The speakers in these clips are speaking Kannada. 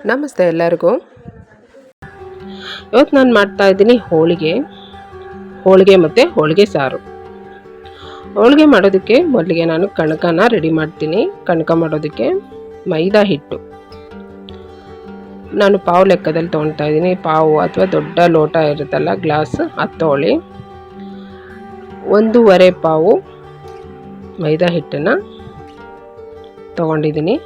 ನಮಸ್ತೆ ಎಲ್ಲರಿಗೂ. ಇವತ್ತು ನಾನು ಮಾಡ್ತಾ ಇದ್ದೀನಿ ಹೋಳಿಗೆ ಮತ್ತು ಹೋಳಿಗೆ ಸಾರು. ಹೋಳಿಗೆ ಮಾಡೋದಕ್ಕೆ ಮೊದಲಿಗೆ ನಾನು ಕಣಕನ ರೆಡಿ ಮಾಡ್ತೀನಿ. ಕಣಕ ಮಾಡೋದಕ್ಕೆ ಮೈದಾ ಹಿಟ್ಟು ನಾನು ಪಾವು ಲೆಕ್ಕದಲ್ಲಿ ತೊಗೊಳ್ತಾ ಇದ್ದೀನಿ. ಪಾವು ಅಥವಾ ದೊಡ್ಡ ಲೋಟ ಇರುತ್ತಲ್ಲ, ಗ್ಲಾಸ್, ಅದು ತೊಗೊಳ್ಳಿ. 1.5 ಪಾವು ಮೈದಾ ಹಿಟ್ಟನ್ನು ತೊಗೊಂಡಿದ್ದೀನಿ.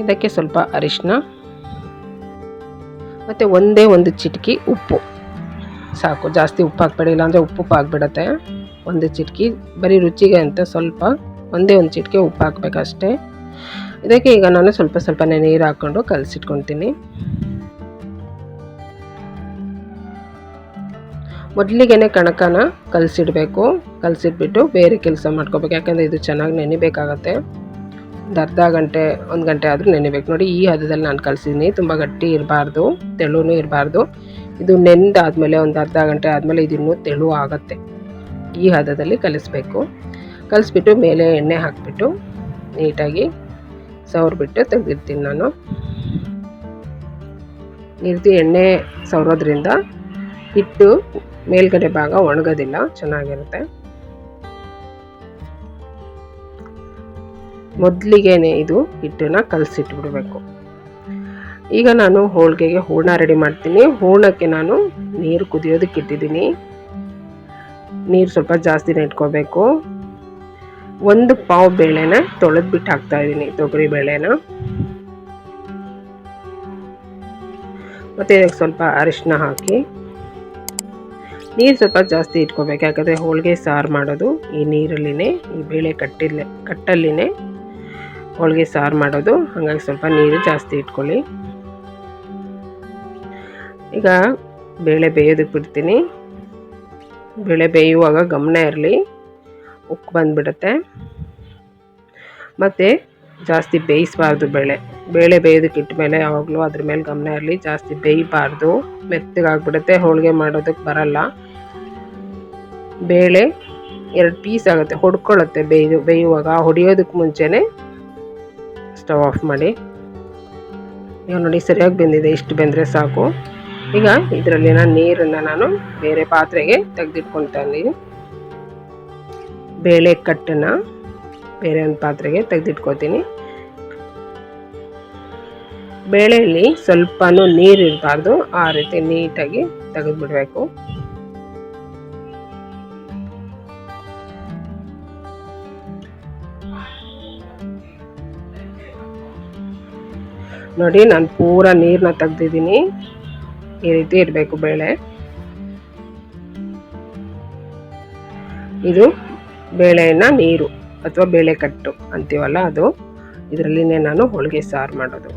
ಇದಕ್ಕೆ ಸ್ವಲ್ಪ ಅರಿಶಿನ ಮತ್ತು ಒಂದು ಚಿಟಿಕೆ ಉಪ್ಪು ಸಾಕು. ಜಾಸ್ತಿ ಉಪ್ಪು ಹಾಕ್ಬೇಡಿ, ಇಲ್ಲಾಂದರೆ ಉಪ್ಪು ಆಗಿಬಿಡತ್ತೆ. ಒಂದು ಚಿಟಿಕೆ ಬರೀ ರುಚಿಗೆ ಅಂತ ಸ್ವಲ್ಪ ಒಂದು ಚಿಟಿಕೆ ಉಪ್ಪು ಹಾಕಬೇಕಷ್ಟೇ. ಇದಕ್ಕೆ ಈಗ ನಾನು ಸ್ವಲ್ಪನೇ ನೀರು ಹಾಕ್ಕೊಂಡು ಕಲಸಿಟ್ಕೊತೀನಿ. ಮೊದಲಿಗೆ ಕಣಕನ ಕಲಸಿಡಬೇಕು. ಕಲಸಿಟ್ಬಿಟ್ಟು ಬೇರೆ ಕೆಲಸ ಮಾಡ್ಕೋಬೇಕು, ಯಾಕಂದರೆ ಇದು ಚೆನ್ನಾಗಿ ನೆನಿಬೇಕಾಗತ್ತೆ. ಒಂದು ಗಂಟೆ ಆದರೂ ನೆನೆಬೇಕು. ನೋಡಿ, ಈ ಹದದಲ್ಲಿ ನಾನು ಕಲಸಿದ್ದೀನಿ. ತುಂಬ ಗಟ್ಟಿ ಇರಬಾರ್ದು, ತೆಳುನೂ ಇರಬಾರ್ದು. ಇದು ನೆಂದಾದಮೇಲೆ ಒಂದು ಅರ್ಧ ಗಂಟೆ ಆದಮೇಲೆ ಇದು ಇನ್ನೂ ತೆಳು ಆಗುತ್ತೆ. ಈ ಹದದಲ್ಲಿ ಕಲಿಸ್ಬಿಟ್ಟು ಮೇಲೆ ಎಣ್ಣೆ ಹಾಕಿಬಿಟ್ಟು ನೀಟಾಗಿ ಸವರ್ಬಿಟ್ಟು ತೆಗೆದಿರ್ತೀನಿ ನಾನು. ಈ ರೀತಿ ಎಣ್ಣೆ ಸವರೋದ್ರಿಂದ ಹಿಟ್ಟು ಮೇಲ್ಗಡೆ ಭಾಗ ಒಣಗೋದಿಲ್ಲ, ಚೆನ್ನಾಗಿರುತ್ತೆ. ಮೊದಲಿಗೆನೆ ಇದು ಹಿಟ್ಟನ್ನು ಕಲಸಿಟ್ಬಿಡಬೇಕು. ಈಗ ನಾನು ಹೋಳಿಗೆಗೆ ಹೂರಣ ರೆಡಿ ಮಾಡ್ತೀನಿ. ಹೂರಣಕ್ಕೆ ನಾನು ನೀರು ಕುದಿಯೋದಕ್ಕೆ ಇಟ್ಟಿದ್ದೀನಿ. ನೀರು ಸ್ವಲ್ಪ ಜಾಸ್ತಿನೇ ಇಟ್ಕೋಬೇಕು. 1 ಪಾವು ಬೇಳೆನ ತೊಳೆದ್ಬಿಟ್ಟು ಹಾಕ್ತಾ ಇದ್ದೀನಿ, ತೊಗರಿ ಬೇಳೆನ. ಮತ್ತು ಇದಕ್ಕೆ ಸ್ವಲ್ಪ ಅರಿಶಿನ ಹಾಕಿ ನೀರು ಸ್ವಲ್ಪ ಜಾಸ್ತಿ ಇಟ್ಕೋಬೇಕು, ಯಾಕಂದರೆ ಹೋಳಿಗೆ ಸಾರು ಮಾಡೋದು ಈ ನೀರಲ್ಲಿನೇ, ಈ ಬೇಳೆ ಕಟ್ಟಲ್ಲಿನೇ ಹೋಳಿಗೆ ಸಾರು ಮಾಡೋದು. ಹಾಗಾಗಿ ಸ್ವಲ್ಪ ನೀರು ಜಾಸ್ತಿ ಇಟ್ಕೊಳ್ಳಿ. ಈಗ ಬೇಳೆ ಬೇಯೋದಕ್ಕೆ ಬಿಡ್ತೀನಿ. ಬೇಳೆ ಬೇಯುವಾಗ ಗಮನ ಇರಲಿ, ಉಪ್ಪು ಬಂದುಬಿಡುತ್ತೆ. ಮತ್ತು ಜಾಸ್ತಿ ಬೇಯಿಸಬಾರ್ದು. ಬೇಳೆ ಬೇಯೋದಕ್ಕೆ ಇಟ್ಟ ಮೇಲೆ ಯಾವಾಗಲೂ ಅದ್ರ ಮೇಲೆ ಗಮನ ಇರಲಿ, ಜಾಸ್ತಿ ಬೇಯಬಾರ್ದು. ಮೆತ್ತಗಾಗ್ಬಿಡುತ್ತೆ, ಹೋಳಿಗೆ ಮಾಡೋದಕ್ಕೆ ಬರಲ್ಲ. ಬೇಳೆ 2 ಪೀಸ್ ಆಗುತ್ತೆ, ಹೊಡ್ಕೊಳ್ಳುತ್ತೆ ಬೇಯುವಾಗ. ಹೊಡೆಯೋದಕ್ಕೆ ಮುಂಚೆನೇ ಸ್ಟವ್ ಆಫ್ ಮಾಡಿ. ಈಗ ನೋಡಿ, ಸರಿಯಾಗಿ ಬೆಂದಿದೆ. ಇಷ್ಟು ಬೆಂದರೆ ಸಾಕು. ಈಗ ಇದರಲ್ಲಿನ ನೀರನ್ನು ನಾನು ಬೇರೆ ಪಾತ್ರೆಗೆ ತೆಗೆದಿಟ್ಕೊಳ್ತಾ ಇದ್ದೀನಿ. ಬೇಳೆ ಕಟ್ಟನ್ನು ಬೇರೆ ಒಂದು ಪಾತ್ರೆಗೆ ತೆಗೆದಿಟ್ಕೊತೀನಿ. ಬೇಳೆಯಲ್ಲಿ ಸ್ವಲ್ಪನೂ ನೀರು ಇರಬಾರ್ದು, ಆ ರೀತಿ ನೀಟಾಗಿ ತೆಗೆದುಬಿಡಬೇಕು. ನೋಡಿ, ನಾನು ಪೂರ ನೀರನ್ನ ತೆಗ್ದಿದ್ದೀನಿ. ಈ ರೀತಿ ಇರಬೇಕು ಬೇಳೆ. ಇದು ಬೇಳೆನ ನೀರು ಅಥವಾ ಬೇಳೆ ಕಟ್ಟು ಅಂತೀವಲ್ಲ, ಅದು. ಇದರಲ್ಲಿನೇ ನಾನು ಹೋಳಿಗೆ ಸಾರು ಮಾಡೋದು.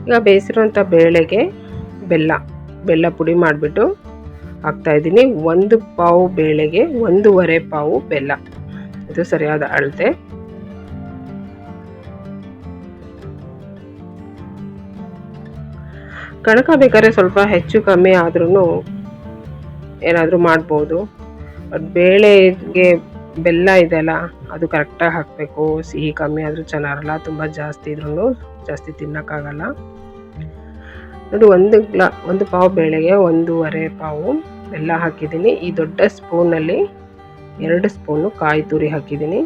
ಈಗ ಬೇಯಿಸಿರುವಂಥ ಬೇಳೆಗೆ ಬೆಲ್ಲ ಪುಡಿ ಮಾಡಿಬಿಟ್ಟು ಹಾಕ್ತಾಯಿದ್ದೀನಿ. 1 ಪಾವು ಬೇಳೆಗೆ 1.5 ಪಾವು ಬೆಲ್ಲ, ಇದು ಸರಿಯಾದ ಅಳತೆ. ಕಣಕ ಬೇಕಾದ್ರೆ ಸ್ವಲ್ಪ ಹೆಚ್ಚು ಕಮ್ಮಿ ಆದ್ರೂ ಏನಾದರೂ ಮಾಡ್ಬೋದು. ಬಟ್ ಬೇಳೆಗೆ ಬೆಲ್ಲ ಇದೆಲ್ಲ, ಅದು ಕರೆಕ್ಟಾಗಿ ಹಾಕಬೇಕು. ಸಿಹಿ ಕಮ್ಮಿ ಆದರೂ ಚೆನ್ನಾಗಿರಲ್ಲ, ತುಂಬ ಜಾಸ್ತಿ ಇದ್ರೂ ಜಾಸ್ತಿ ತಿನ್ನೋಕ್ಕಾಗಲ್ಲ. ನೋಡಿ, 1 ಪಾವು ಬೇಳೆಗೆ 1.5 ಪಾವು ಬೆಲ್ಲ ಹಾಕಿದ್ದೀನಿ. ಈ ದೊಡ್ಡ ಸ್ಪೂನಲ್ಲಿ 2 ಸ್ಪೂನು ಕಾಯಿ ತುರಿ ಹಾಕಿದ್ದೀನಿ.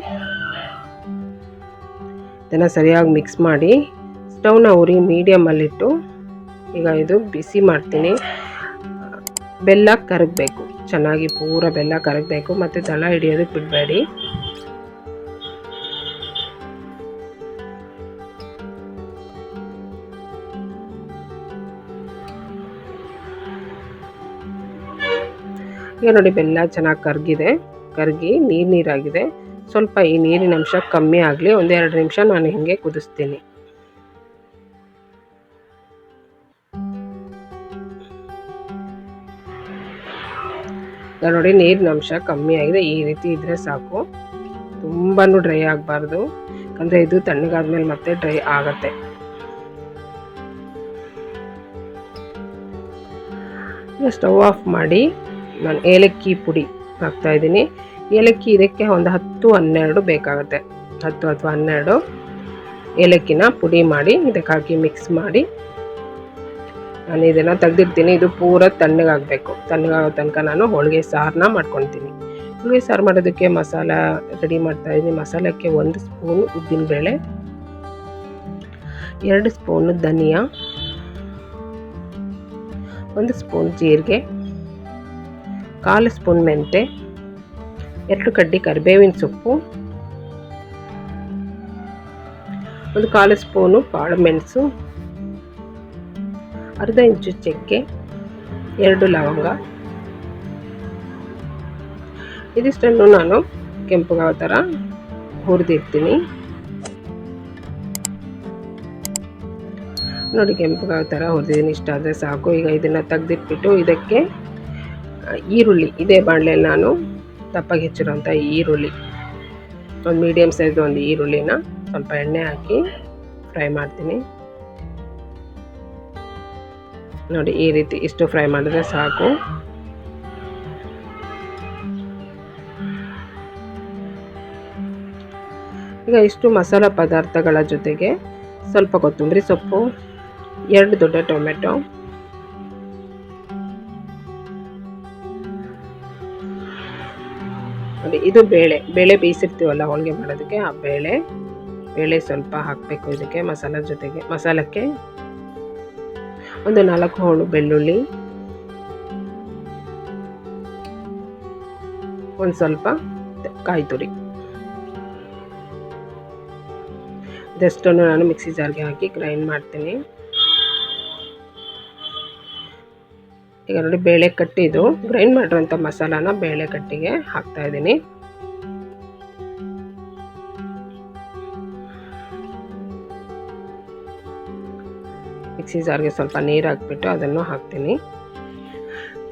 ಇದನ್ನು ಸರಿಯಾಗಿ ಮಿಕ್ಸ್ ಮಾಡಿ ಸ್ಟವ್ನ ಉರಿ ಮೀಡಿಯಮಲ್ಲಿಟ್ಟು ಈಗ ಇದು ಬಿಸಿ ಮಾಡ್ತೀನಿ. ಬೆಲ್ಲ ಕರಗಬೇಕು, ಚೆನ್ನಾಗಿ ಪೂರ ಬೆಲ್ಲ ಕರಗಬೇಕು. ಮತ್ತು ತಳ ಹಿಡಿಯೋದಕ್ಕೆ ಬಿಡಬೇಡಿ. ಈಗ ನೋಡಿ, ಬೆಲ್ಲ ಚೆನ್ನಾಗಿ ಕರಗಿ ನೀರಾಗಿದೆ. ಸ್ವಲ್ಪ ಈ ನೀರಿನ ಅಂಶ ಕಮ್ಮಿ ಆಗಲಿ, 1-2 ನಿಮಿಷ ನಾನು ಹಿಂಗೆ ಕುದಿಸ್ತೀನಿ. ನೋಡಿ, ನೀರಿನ ಅಂಶ ಕಮ್ಮಿ ಆಗಿದೆ. ಈ ರೀತಿ ಇದ್ದರೆ ಸಾಕು, ತುಂಬಾ ಡ್ರೈ ಆಗಬಾರ್ದು, ಯಾಕಂದರೆ ಇದು ತಣ್ಣಗಾದ್ಮೇಲೆ ಮತ್ತೆ ಡ್ರೈ ಆಗತ್ತೆ. ಸ್ಟವ್ ಆಫ್ ಮಾಡಿ ನಾನು ಏಲಕ್ಕಿ ಪುಡಿ ಹಾಕ್ತಾಯಿದ್ದೀನಿ. ಏಲಕ್ಕಿ ಇದಕ್ಕೆ ಒಂದು 10-12 ಬೇಕಾಗುತ್ತೆ. 10 ಅಥವಾ 12 ಏಲಕ್ಕಿನ ಪುಡಿ ಮಾಡಿ ಇದಕ್ಕೆ ಹಾಕಿ ಮಿಕ್ಸ್ ಮಾಡಿ ನಾನು ಇದನ್ನು ತೆಗೆದಿರ್ತೀನಿ. ಇದು ಪೂರ ತಣ್ಣಗಾಗಬೇಕು. ತಣ್ಣಗಾಗೋ ತನಕ ನಾನು ಹೋಳಿಗೆ ಸಾರನ್ನ ಮಾಡ್ಕೊತೀನಿ. ಹೋಳಿಗೆ ಸಾರು ಮಾಡೋದಕ್ಕೆ ಮಸಾಲ ರೆಡಿ ಮಾಡ್ತಾಯಿದ್ದೀನಿ. ಮಸಾಲಕ್ಕೆ 1 ಸ್ಪೂನ್ ಉದ್ದಿನಬೇಳೆ, 2 ಸ್ಪೂನ್ ಧನಿಯಾ, 1 ಸ್ಪೂನ್ ಜೀರಿಗೆ, 1/4 ಸ್ಪೂನ್ ಮೆಂತೆ, 2 ಕಡ್ಡಿ ಕರಿಬೇವಿನ ಸೊಪ್ಪು, 1/4 ಸ್ಪೂನು ಕಾಳುಮೆಣಸು, ಅರ್ಧ ಇಂಚು ಚಕ್ಕೆ, 2 ಲವಂಗ. ಇದಿಷ್ಟನ್ನು ನಾನು ಕೆಂಪುಗಾಗೋ ಥರ ಹುರಿದಿರ್ತೀನಿ. ನೋಡಿ, ಕೆಂಪುಗಾಗೋ ಥರ ಹುರಿದಿದ್ದೀನಿ. ಇಷ್ಟ ಆದರೆ ಸಾಕು. ಈಗ ಇದನ್ನು ತೆಗೆದಿಟ್ಬಿಟ್ಟು ಇದಕ್ಕೆ ಈರುಳ್ಳಿ, ಇದೇ ಬಾಣಲೆಯಲ್ಲಿ ನಾನು ದಪ್ಪಗೆ ಹೆಚ್ಚಿರೋಂಥ ಈರುಳ್ಳಿ, ಒಂದು ಮೀಡಿಯಮ್ ಸೈಜ್ ಒಂದು ಈರುಳ್ಳಿನ ಸ್ವಲ್ಪ ಎಣ್ಣೆ ಹಾಕಿ ಫ್ರೈ ಮಾಡ್ತೀನಿ. ನೋಡಿ, ಈ ರೀತಿ ಇಷ್ಟು ಫ್ರೈ ಮಾಡಿದ್ರೆ ಸಾಕು. ಈಗ ಇಷ್ಟು ಮಸಾಲ ಪದಾರ್ಥಗಳ ಜೊತೆಗೆ ಸ್ವಲ್ಪ ಕೊತ್ತಂಬರಿ ಸೊಪ್ಪು, 2 ದೊಡ್ಡ ಟೊಮೆಟೊ, ನೋಡಿ ಇದು ಬೇಳೆ ಬೇಯಿಸಿರ್ತೀವಲ್ಲ ಹೋಳಿಗೆ ಮಾಡೋದಕ್ಕೆ, ಆ ಬೇಳೆ ಸ್ವಲ್ಪ ಹಾಕಬೇಕು ಇದಕ್ಕೆ ಮಸಾಲಕ್ಕೆ. ಒಂದು 4 ಹೋಳು ಬೆಳ್ಳುಳ್ಳಿ, ಒಂದು ಸ್ವಲ್ಪ ಕಾಯಿ ತುರಿ. ಇದಷ್ಟನ್ನು ನಾನು ಮಿಕ್ಸಿ ಜಾರ್ಗೆ ಹಾಕಿ ಗ್ರೈಂಡ್ ಮಾಡ್ತೀನಿ. ಈಗ ನೋಡಿ, ಬೇಳೆ ಕಟ್ಟಿದ್ದು ಗ್ರೈಂಡ್ ಮಾಡಿರೋಂಥ ಮಸಾಲಾನ ಬೇಳೆ ಕಟ್ಟಿಗೆ ಹಾಕ್ತಾ ಇದ್ದೀನಿ. ಮಿಕ್ಸಿ ಜಾರ್ಗೆ ಸ್ವಲ್ಪ ನೀರು ಹಾಕ್ಬಿಟ್ಟು ಅದನ್ನು ಹಾಕ್ತೀನಿ.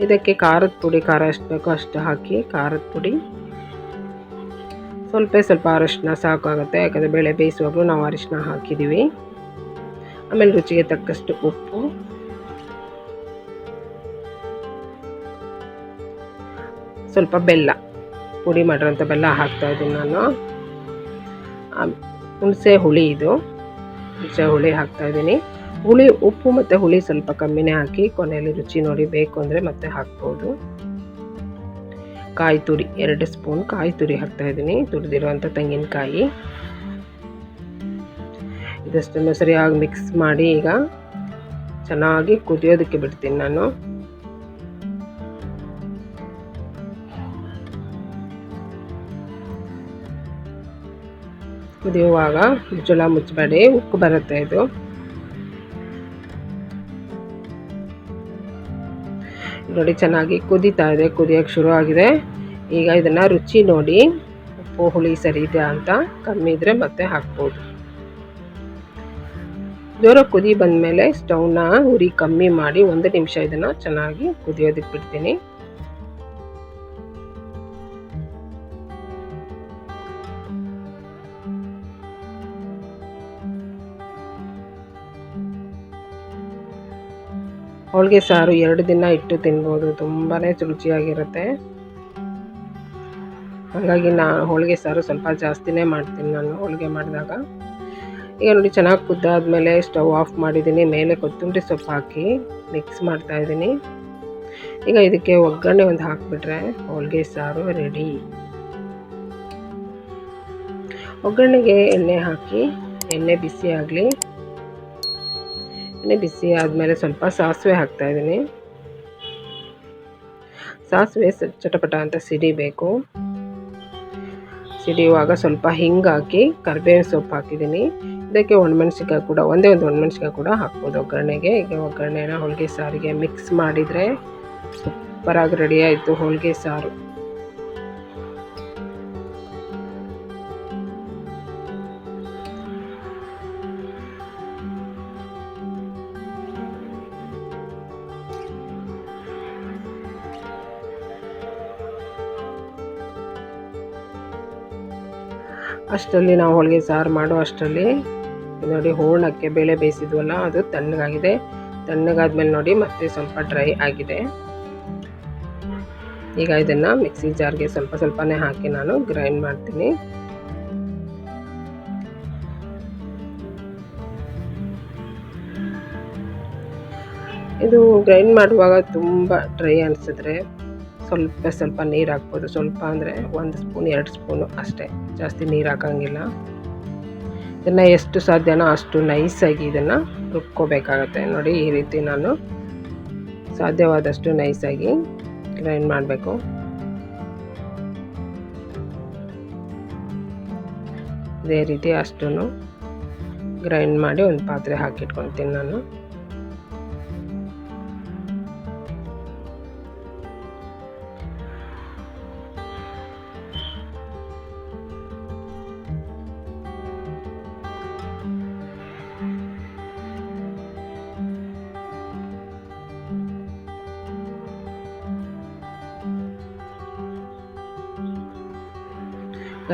ಇದಕ್ಕೆ ಖಾರದ ಪುಡಿ, ಖಾರ ಎಷ್ಟು ಬೇಕೋ ಅಷ್ಟು ಹಾಕಿ, ಖಾರದ ಪುಡಿ ಸ್ವಲ್ಪ ಅರಿಶಿನ ಸಾಕಾಗುತ್ತೆ. ಯಾಕಂದರೆ ಬೇಳೆ ಬೇಯಿಸುವಾಗಲೂ ನಾವು ಅರಿಶಿನ ಹಾಕಿದ್ದೀವಿ. ಆಮೇಲೆ ರುಚಿಗೆ ತಕ್ಕಷ್ಟು ಉಪ್ಪು, ಸ್ವಲ್ಪ ಬೆಲ್ಲ, ಪುಡಿ ಮಾಡಿರೋಂಥ ಬೆಲ್ಲ ಹಾಕ್ತಾಯಿದ್ದೀನಿ ನಾನು. ಹುಣಸೆ ಹುಳಿ ಹಾಕ್ತಾಯಿದ್ದೀನಿ. ಉಪ್ಪು ಮತ್ತು ಹುಳಿ ಸ್ವಲ್ಪ ಕಮ್ಮಿನೇ ಹಾಕಿ, ಕೊನೆಯಲ್ಲಿ ರುಚಿ ನೋಡಿ ಬೇಕು ಅಂದರೆ ಮತ್ತೆ ಹಾಕ್ಬೋದು. ಕಾಯಿ ತುರಿ, 2 ಸ್ಪೂನ್ ಕಾಯಿ ತುರಿ ಹಾಕ್ತಾಯಿದ್ದೀನಿ, ತುರಿದಿರುವಂಥ ತೆಂಗಿನಕಾಯಿ. ಇದಷ್ಟನ್ನು ಸರಿಯಾಗಿ ಮಿಕ್ಸ್ ಮಾಡಿ ಈಗ ಚೆನ್ನಾಗಿ ಕುದಿಯೋದಕ್ಕೆ ಬಿಡ್ತೀನಿ ನಾನು. ಕುದಿಯುವಾಗ ಮುಚ್ಚಳ ಮುಚ್ಚಬೇಡಿ, ಉಕ್ಕು ಬರುತ್ತೆ ಇದು. ನೋಡಿ, ಚೆನ್ನಾಗಿ ಕುದೀತಾ ಇದೆ, ಕುದಿಯೋಕ್ಕೆ ಶುರು ಆಗಿದೆ. ಈಗ ಇದನ್ನು ರುಚಿ ನೋಡಿ, ಉಪ್ಪು ಹುಳಿ ಸರಿ ಇದೆ ಅಂತ. ಕಮ್ಮಿ ಇದ್ದರೆ ಮತ್ತೆ ಹಾಕ್ಬೋದು. ಜೋರ ಕುದಿ ಬಂದಮೇಲೆ ಸ್ಟವ್ನ ಉರಿ ಕಮ್ಮಿ ಮಾಡಿ 1 ನಿಮಿಷ ಇದನ್ನು ಚೆನ್ನಾಗಿ ಕುದಿಯೋದಕ್ಕೆ ಬಿಡ್ತೀನಿ. ಹೋಳಿಗೆ ಸಾರು 2 ದಿನ ಇಟ್ಟು ತಿನ್ಬೋದು, ತುಂಬಾ ರುಚಿಯಾಗಿರುತ್ತೆ. ಹಾಗಾಗಿ ಹೋಳಿಗೆ ಸಾರು ಸ್ವಲ್ಪ ಜಾಸ್ತಿನೇ ಮಾಡ್ತೀನಿ ನಾನು ಹೋಳಿಗೆ ಮಾಡಿದಾಗ. ಈಗ ನೋಡಿ, ಚೆನ್ನಾಗಿ ಕುದ್ದಾದ್ಮೇಲೆ ಸ್ಟವ್ ಆಫ್ ಮಾಡಿದ್ದೀನಿ. ಮೇಲೆ ಕೊತ್ತಂಬರಿ ಸೊಪ್ಪು ಹಾಕಿ ಮಿಕ್ಸ್ ಮಾಡ್ತಾಯಿದ್ದೀನಿ. ಈಗ ಇದಕ್ಕೆ ಒಗ್ಗರಣೆ ಒಂದು ಹಾಕಿಬಿಟ್ರೆ ಹೋಳಿಗೆ ಸಾರು ರೆಡಿ. ಒಗ್ಗರಣೆಗೆ ಎಣ್ಣೆ ಹಾಕಿ, ಎಣ್ಣೆ ಬಿಸಿ ಆಗಲಿ. ಎಣ್ಣೆ ಬಿಸಿ ಆದಮೇಲೆ ಸ್ವಲ್ಪ ಸಾಸಿವೆ ಹಾಕ್ತಾಯಿದ್ದೀನಿ. ಸಾಸಿವೆ ಚಟಪಟ ಅಂತ ಸಿಡಿಬೇಕು. ಸಿಡಿಯುವಾಗ ಸ್ವಲ್ಪ ಹಿಂಗೆ ಹಾಕಿ ಕರಿಬೇವಿನ ಸೊಪ್ಪು ಹಾಕಿದ್ದೀನಿ. ಇದಕ್ಕೆ ಒಣಮೆಣಸಿನ್ಕಾಯಿ ಕೂಡ, ಒಂದೇ ಒಂದು ಒಣಮೆಣಸಿನ್ಕಾಯಿ ಕೂಡ ಹಾಕ್ಬೋದು ಒಗ್ಗರಣೆಗೆ. ಈಗ ಒಗ್ಗರಣೆನ ಹೋಳಿಗೆ ಸಾರಿಗೆ ಮಿಕ್ಸ್ ಮಾಡಿದರೆ ಸೂಪರಾಗಿ ರೆಡಿ ಆಯಿತು ಹೋಳಿಗೆ ಸಾರು. ಅಷ್ಟರಲ್ಲಿ ನಾವು ಹೋಳಿಗೆ ಸಾರು ಮಾಡೋ ಅಷ್ಟರಲ್ಲಿ ನೋಡಿ, ಹೂರ್ಣಕ್ಕೆ ಬೇಳೆ ಬೇಯಿಸಿದ್ವಲ್ಲ ಅದು ತಣ್ಣಗಾಗಿದೆ. ತಣ್ಣಗಾದ್ಮೇಲೆ ನೋಡಿ ಮತ್ತೆ ಸ್ವಲ್ಪ ಡ್ರೈ ಆಗಿದೆ. ಈಗ ಇದನ್ನು ಮಿಕ್ಸಿ ಜಾರ್ಗೆ ಸ್ವಲ್ಪ ಸ್ವಲ್ಪನೇ ಹಾಕಿ ನಾನು ಗ್ರೈಂಡ್ ಮಾಡ್ತೀನಿ. ಇದು ಗ್ರೈಂಡ್ ಮಾಡುವಾಗ ತುಂಬ ಡ್ರೈ ಅನಿಸಿದ್ರೆ ಸ್ವಲ್ಪ ನೀರು ಹಾಕ್ಬೋದು. ಸ್ವಲ್ಪ ಅಂದರೆ 1 ಸ್ಪೂನ್ 2 ಸ್ಪೂನು ಅಷ್ಟೇ, ಜಾಸ್ತಿ ನೀರು ಹಾಕೋಂಗಿಲ್ಲ. ಇದನ್ನು ಎಷ್ಟು ಸಾಧ್ಯನೋ ಅಷ್ಟು ನೈಸಾಗಿ ಇದನ್ನು ರುಬ್ಕೋಬೇಕಾಗತ್ತೆ. ನೋಡಿ, ಈ ರೀತಿ ನಾನು ಸಾಧ್ಯವಾದಷ್ಟು ನೈಸಾಗಿ ಗ್ರೈಂಡ್ ಮಾಡಬೇಕು. ಇದೇ ರೀತಿ ಅಷ್ಟನ್ನು ಗ್ರೈಂಡ್ ಮಾಡಿ ಒಂದು ಪಾತ್ರೆ ಹಾಕಿಟ್ಕೊಳ್ತೀನಿ ನಾನು.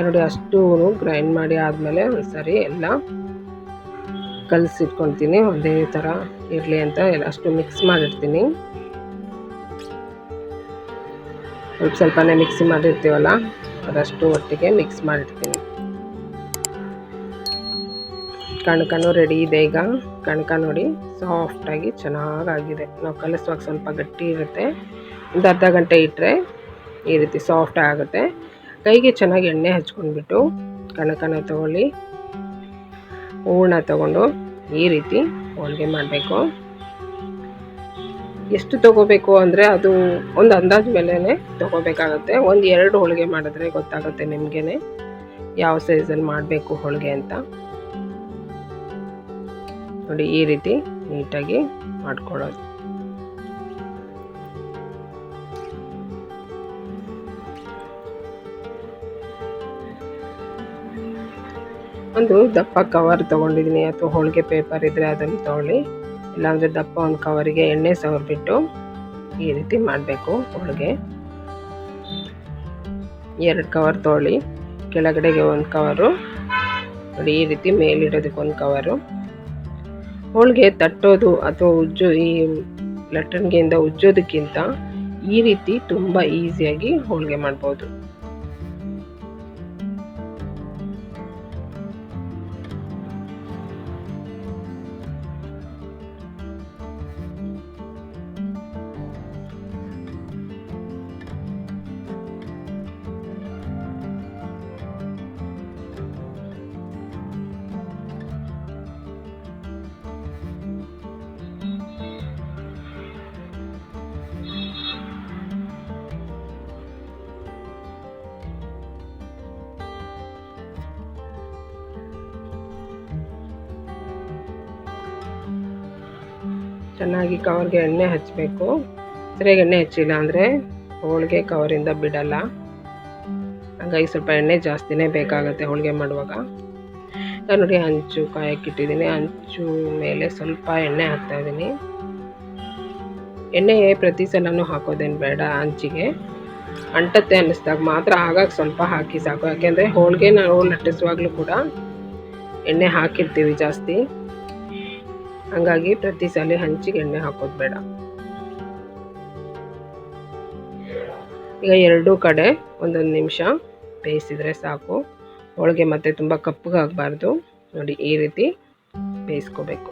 ನೋಡಿ, ಅಷ್ಟು ಗ್ರೈಂಡ್ ಮಾಡಿ ಆದಮೇಲೆ ಒಂದ್ಸರಿ ಎಲ್ಲ ಕಲಸಿಟ್ಕೊಳ್ತೀನಿ. ಒಂದೇ ಥರ ಇರಲಿ ಅಂತ ಅಷ್ಟು ಮಿಕ್ಸ್ ಮಾಡಿರ್ತೀನಿ. ಸ್ವಲ್ಪನೇ ಮಿಕ್ಸಿ ಮಾಡಿರ್ತೀವಲ್ಲ, ಅದಷ್ಟು ಒಟ್ಟಿಗೆ ಮಿಕ್ಸ್ ಮಾಡಿರ್ತೀನಿ. ಕಣಕನೂ ರೆಡಿ ಇದೆ. ಈಗ ಕಣಕ ನೋಡಿ ಸಾಫ್ಟಾಗಿ ಚೆನ್ನಾಗಾಗಿದೆ. ನಾವು ಕಲಿಸುವಾಗ ಸ್ವಲ್ಪ ಗಟ್ಟಿ ಇರುತ್ತೆ. ಒಂದು ಅರ್ಧ ಗಂಟೆ ಇಟ್ಟರೆ ಈ ರೀತಿ ಸಾಫ್ಟ್ ಆಗುತ್ತೆ. ಕೈಗೆ ಚೆನ್ನಾಗಿ ಎಣ್ಣೆ ಹಚ್ಕೊಂಡ್ಬಿಟ್ಟು ಕಣಕನ ತಗೊಳ್ಳಿ, ಹೂರಣ ತಗೊಂಡು ಈ ರೀತಿ ಹೋಳಿಗೆ ಮಾಡಬೇಕು. ಎಷ್ಟು ತೊಗೋಬೇಕು ಅಂದರೆ ಅದು ಒಂದು ಅಂದಾಜು ಮೇಲೇ ತೊಗೋಬೇಕಾಗತ್ತೆ. 1-2 ಹೋಳಿಗೆ ಮಾಡಿದ್ರೆ ಗೊತ್ತಾಗುತ್ತೆ ನಿಮಗೇ ಯಾವ ಸೈಜಲ್ಲಿ ಮಾಡಬೇಕು ಹೋಳಿಗೆ ಅಂತ. ನೋಡಿ, ಈ ರೀತಿ ನೀಟಾಗಿ ಮಾಡ್ಕೊಳ್ಳೋದು. ಒಂದು ದಪ್ಪ ಕವರ್ ತೊಗೊಂಡಿದ್ದೀನಿ, ಅಥವಾ ಹೋಳಿಗೆ ಪೇಪರ್ ಇದ್ದರೆ ಅದನ್ನು ತೊಗೊಳ್ಳಿ. ಇಲ್ಲಾಂದರೆ ದಪ್ಪ ಒಂದು ಕವರಿಗೆ ಎಣ್ಣೆ ಸವರ್ಬಿಟ್ಟು ಈ ರೀತಿ ಮಾಡಬೇಕು ಹೋಳಿಗೆ. 2 ಕವರ್ ತೊಗೊಳ್ಳಿ. ಕೆಳಗಡೆಗೆ ಒಂದು ಕವರು ನೋಡಿ, ಈ ರೀತಿ ಮೇಲಿಡೋದಕ್ಕೆ ಒಂದು ಕವರು. ಹೋಳಿಗೆ ತಟ್ಟೋದು ಅಥವಾ ಈ ಲಟ್ಟಣಿಗೆಯಿಂದ ಉಜ್ಜೋದಕ್ಕಿಂತ ಈ ರೀತಿ ತುಂಬ ಈಸಿಯಾಗಿ ಹೋಳಿಗೆ ಮಾಡ್ಬೋದು. ಚೆನ್ನಾಗಿ ಕವರ್ಗೆ ಎಣ್ಣೆ ಹಚ್ಚಬೇಕು. ಸರಿಯಾಗಿ ಎಣ್ಣೆ ಹಚ್ಚಿಲ್ಲ ಅಂದರೆ ಹೋಳಿಗೆ ಕವರಿಂದ ಬಿಡಲ್ಲ. ಹಾಗಾಗಿ ಸ್ವಲ್ಪ ಎಣ್ಣೆ ಜಾಸ್ತಿನೇ ಬೇಕಾಗುತ್ತೆ ಹೋಳಿಗೆ ಮಾಡುವಾಗ. ನೋಡಿ, ಹಂಚು ಕಾಯಕ್ಕಿಟ್ಟಿದ್ದೀನಿ. ಹಂಚು ಮೇಲೆ ಸ್ವಲ್ಪ ಎಣ್ಣೆ ಹಾಕ್ತಾಯಿದ್ದೀನಿ. ಎಣ್ಣೆ ಪ್ರತಿ ಸಲನೂ ಹಾಕೋದೇನು ಬೇಡ. ಹಂಚಿಗೆ ಅಂಟತ್ತೆ ಅನ್ನಿಸ್ದಾಗ ಮಾತ್ರ ಆಗಾಗ ಸ್ವಲ್ಪ ಹಾಕಿ ಸಾಕು. ಯಾಕೆಂದರೆ ಹೋಳಿಗೆ ನಾವು ಲಟ್ಟಿಸುವಾಗಲೂ ಕೂಡ ಎಣ್ಣೆ ಹಾಕಿರ್ತೀವಿ ಜಾಸ್ತಿ. ಹಂಗಾಗಿ ಪ್ರತಿ ಸಲ ಹಂಚಿಗೆ ಎಣ್ಣೆ ಹಾಕೋದು ಬೇಡ. ಈಗ 2 ಕಡೆ 1 ನಿಮಿಷ ಬೇಯಿಸಿದರೆ ಸಾಕು. ಹೋಳಿಗೆ ಮತ್ತೆ ತುಂಬ ಕಪ್ಪಗಾಗಬಾರ್ದು. ನೋಡಿ, ಈ ರೀತಿ ಬೇಯಿಸ್ಕೋಬೇಕು.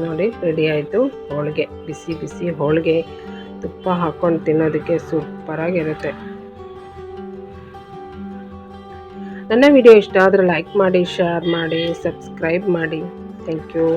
ನೋಡಿ, ರೆಡಿ ಆಯಿತು ಹೋಳಿಗೆ. ಬಿಸಿ ಬಿಸಿ ಹೋಳಿಗೆ ತುಪ್ಪ ಹಾಕ್ಕೊಂಡು ತಿನ್ನೋದಕ್ಕೆ ಸೂಪರಾಗಿರುತ್ತೆ. ನನ್ನ ವಿಡಿಯೋ ಇಷ್ಟ ಆದರೆ ಲೈಕ್ ಮಾಡಿ, ಶೇರ್ ಮಾಡಿ, ಸಬ್ಸ್ಕ್ರೈಬ್ ಮಾಡಿ. Thank you.